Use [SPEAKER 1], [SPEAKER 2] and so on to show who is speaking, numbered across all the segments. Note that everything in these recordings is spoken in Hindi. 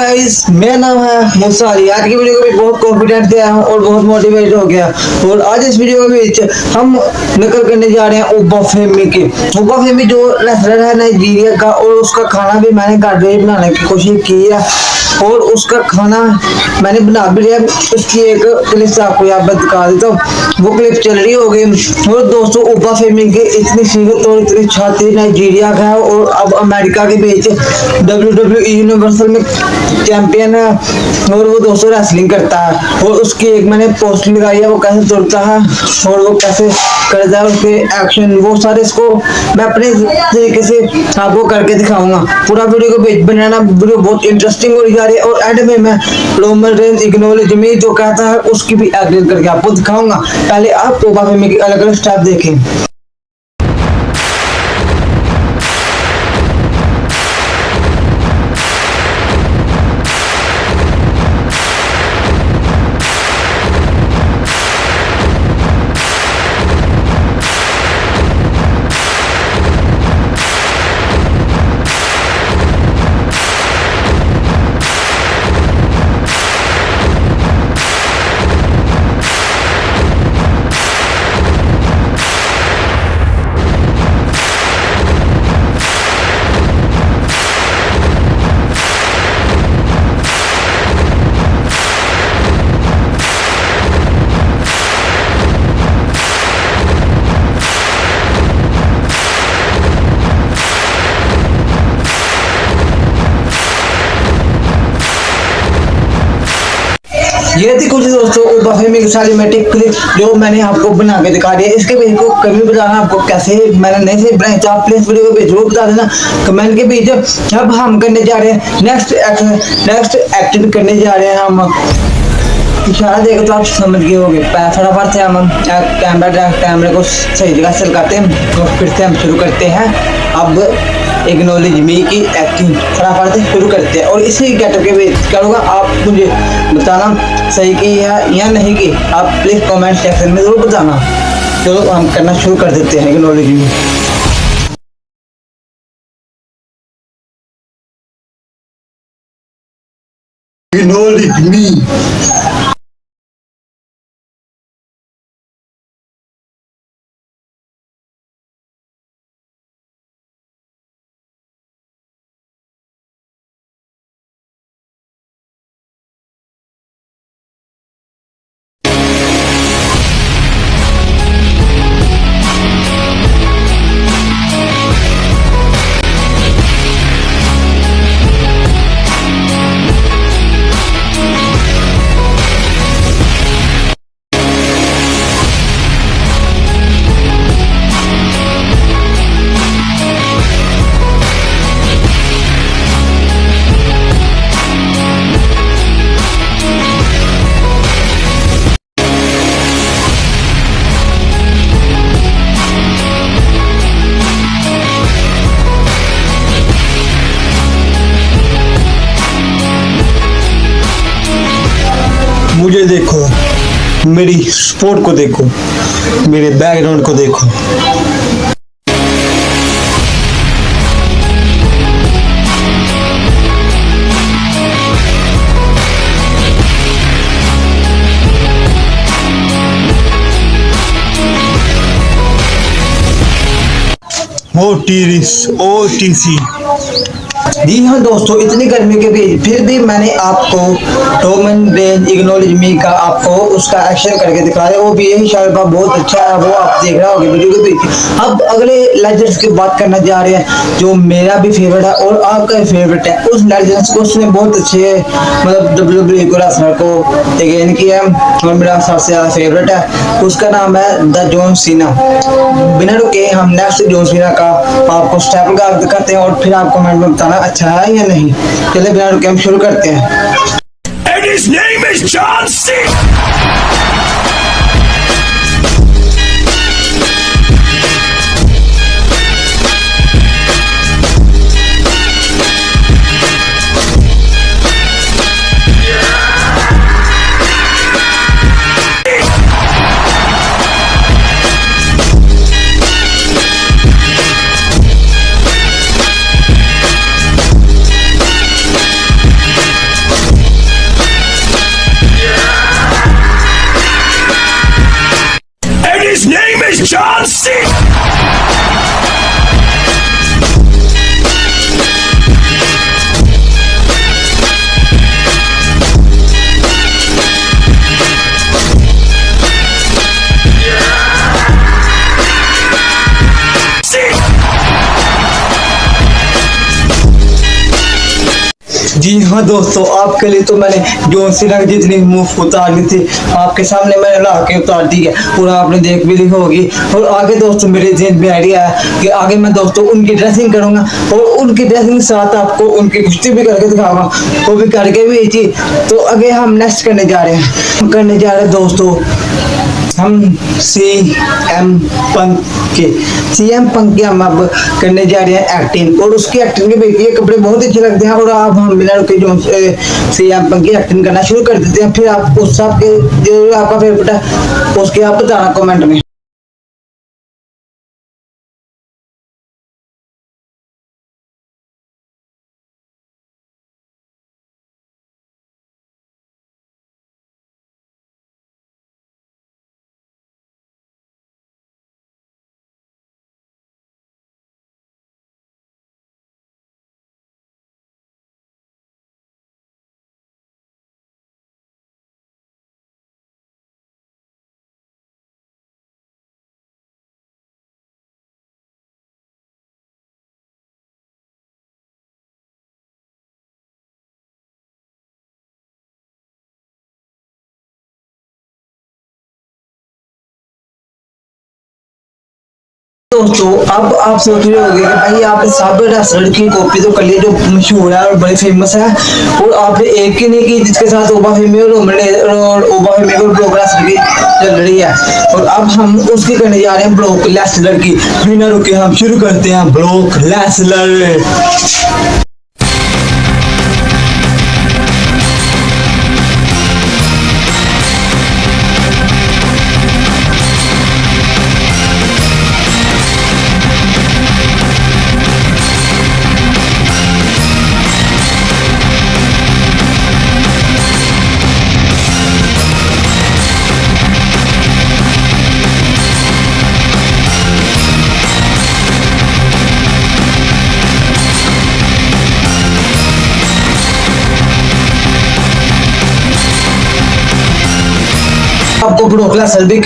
[SPEAKER 1] गाइस, मेरा नाम है मूसा अली। आज की वीडियो को भी बहुत कॉन्फिडेंट से आया हूँ और बहुत मोटिवेट हो गया। और आज इस वीडियो में हम नकल करने जा रहे हैं ओबा फेमी की। ओबा फेमी जो रेसलर है नाइजीरिया का, और उसका खाना भी मैंने घर पे बनाने की कोशिश की है और उसका खाना मैंने बना भी लिया। उसकी एक क्लिप आपको यहाँ पर दिखा देता हूँ। वो क्लिप चल रही होगी। और दोस्तों, ओबा फेमी की इतनी सीरत और इतनी छाती नाइजीरिया का है और अब अमेरिका के बीच WWE यूनिवर्सल में चैंपियन है। और वो दोस्तों रेसलिंग करता है और उसकी एक मैंने पोस्ट लगाई है, वो कैसे दौड़ता है और वो कैसे करता है, उसके एक्शन वो सारे इसको मैं अपने तरीके से आपको करके दिखाऊंगा। पूरा वीडियो को बनाना, वीडियो बहुत इंटरेस्टिंग हो जा रही है। और एंड में मैं रोमन रेंज इग्नोलेज मी जो कहता है उसकी भी एक्टिंग करके आपको दिखाऊंगा। पहले आप ओबा फेमी की अलग अलग स्टेप देखें। ये थी कुछ दोस्तों ओबा फेमी की सारी मैटिक क्लिप जो मैंने आपको बना के दिखा दी है। इसके बीच को कभी बताना आपको कैसे मैंने नहीं से बनाई, तो आप प्लीज वीडियो को जरूर बता देना कमेंट के बीच। अब हम करने जा रहे हैं नेक्स्ट एक्टिंग करने जा रहे हैं। हम इशारा देगा तो आप समझ गए होंगे। फटाफट से हम कैमरे को सही जगह से लगाते हैं और फिर से हम शुरू करते हैं। अब एक्नॉलेज मी की एक्टिंग फटाफट से शुरू करते हैं और इसी गेटअप के बीच करूँगा। आप मुझे बताना सही की है या नहीं की, आप प्लीज कमेंट सेक्शन में जरूर बताना। चलो हम करना शुरू कर देते हैं एक्नॉलेज मी। एक्नॉलेज मी। मुझे देखो, मेरी स्पोर्ट को देखो, मेरे बैकग्राउंड को देखो। OTC जी हाँ दोस्तों, इतनी गर्मी के बीच फिर भी मैंने आपको रोमन रेंज एक्नॉलेज मी का आपको उसका एक्शन करके दिखाया। वो भी यही शायद बहुत अच्छा है, वो आप देख रहे होंगे वीडियो के बीच। अब अगले लेजेंड्स की बात करना जा रहे हैं जो मेरा भी फेवरेट है और आपका फेवरेट है। उस लेजेंड्स को उसने बहुत अच्छे मतलब WWE को रेसलर को अगेन किया और मेरा सबसे ज्यादा फेवरेट है। उसका नाम है द जॉन सीना। बिना रुके हम नेक्स्ट जॉन सीना का आपको स्टेप करते हैं और फिर आप कमेंट में बताना अच्छा है या नहीं। चलिए बिना रुके हम शुरू करते हैं।
[SPEAKER 2] And his name is John Cena. is John C.
[SPEAKER 1] जी हाँ दोस्तों, आपके लिए तो मैंने जॉन सीना की जितनी मूव उतारनी थी आपके सामने मैंने ला के उतार दी है, पूरा आपने देख भी ली होगी। और आगे दोस्तों मेरे जेहन में आइडिया है कि आगे मैं दोस्तों उनकी ड्रेसिंग करूंगा और उनकी ड्रेसिंग के साथ आपको उनकी कुश्ती भी करके दिखाऊंगा, वो भी करके भी थी। तो आगे हम नेक्स्ट करने जा रहे हैं दोस्तों, हम सीएम पंक के हम अब करने जा रहे हैं एक्टिंग। और उसकी एक्टिंग के भी ये कपड़े बहुत अच्छे लगते हैं। और अब हम बिना रुके जो सीएम पंक की एक्टिंग करना शुरू कर देते हैं। फिर आप उस सब के जो आपका फेवरेट है उसके आप बताना कमेंट में। दोस्तों अब आप सोच रहे होंगे कि भाई आपने साबिर रेस्टोरेंट की कॉपी तो कर ली जो मशहूर है और बड़ी फेमस है, और आपने एक ही नहीं की जिसके साथ ओबा फेमी और ओबा फेमी और ब्लॉक रेस्लर की चल रही है। और अब हम उसकी करने जा रहे हैं ब्लॉक रेस्लर की। बिना रुके हम शुरू करते हैं ब्लॉक रेस्लर। आपको ब्रोकला सर भी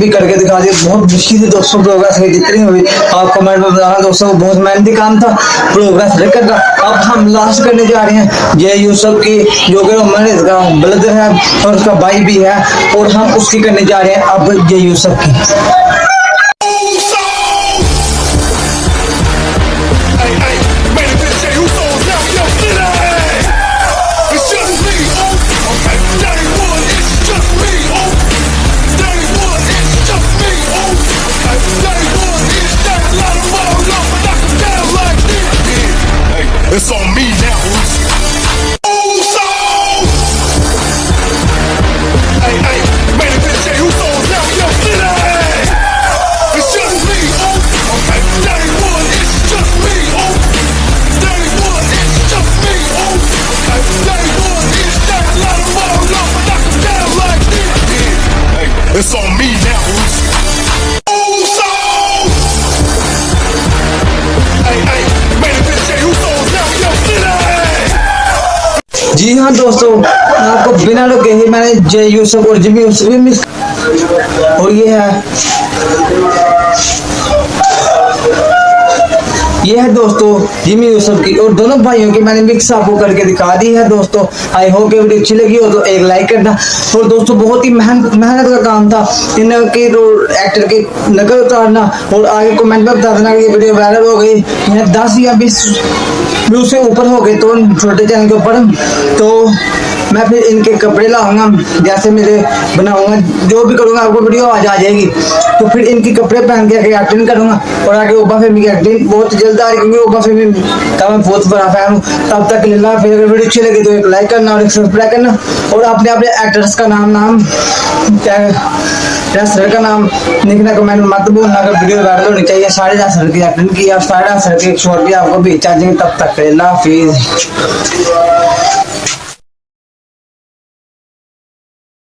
[SPEAKER 1] करके दिखा दिया। बहुत मुश्किल से दोस्तों प्रोग्रेस हुई जितनी हुई आप कमेंट में बताना दोस्तों, बहुत मेहनती काम था प्रोग्रेस करना। अब हम लास्ट करने जा रहे हैं जय यूसुफ की, जो कि इसका ब्रदर है और उसका भाई भी है, और हम उसकी करने जा रहे हैं अब जय यूसुफ की।
[SPEAKER 2] It's on me now. Old soul. Hey, hey, man, it's Jay Uso's now. Yo, sit down. It's just me. Oh, okay. Day one, it's just me. Oh, day one, it's just me. Oh, okay. Day one, it's that lot of more love, but knock 'em down like this. Yeah. Hey, it's on me now. Old soul. Hey, hey, man, it's Jay Uso's now.
[SPEAKER 1] जी हाँ दोस्तों, आपको बिना रुके ही मैंने जय यूसुफ और जिमी यूसुफ भी मिस, और ये है दोस्तों जिमी यूसुफ की, और दोनों भाइयों की मैंने मिक्स आपको करके दिखा दी है दोस्तों। आई होप कि वीडियो अच्छी लगी हो तो एक लाइक करना। और दोस्तों बहुत ही मेहनत का काम था इनके एक्टर की नकल उतारना, और आगे कमेंट में बता देना कि ये वीडियो वायरल हो गई 10 या 20 व्यू से ऊपर हो गए तो छोटे चैनल के ऊपर, तो मैं फिर इनके कपड़े लाऊंगा, जैसे मेरे बनाऊंगा, जो भी करूंगा आपको वीडियो आ जाएगी। तो फिर इनके कपड़े पहन के एक्टिंग करूंगा, और आगे ओबा फेमी की एक्टिंग बहुत जल्द आ रही, क्योंकि ओबा फेमी का मैं बहुत बड़ा फैन हूँ। तब तक के लिए फिर अगर वीडियो अच्छी लगी तो एक लाइक करना और एक सब्सक्राइब करना, और अपने एक्टर्स का नाम क्या रेस्लर का नाम लिखना कमेंट में मत भूलना। अगर वीडियो वायरल होनी चाहिए। 10.5 की एक्टिंग की, 10.5 की एक शॉर्ट भी आपको भेज चार्जिंग। तब तक के लिए अल्लाह हाफिज।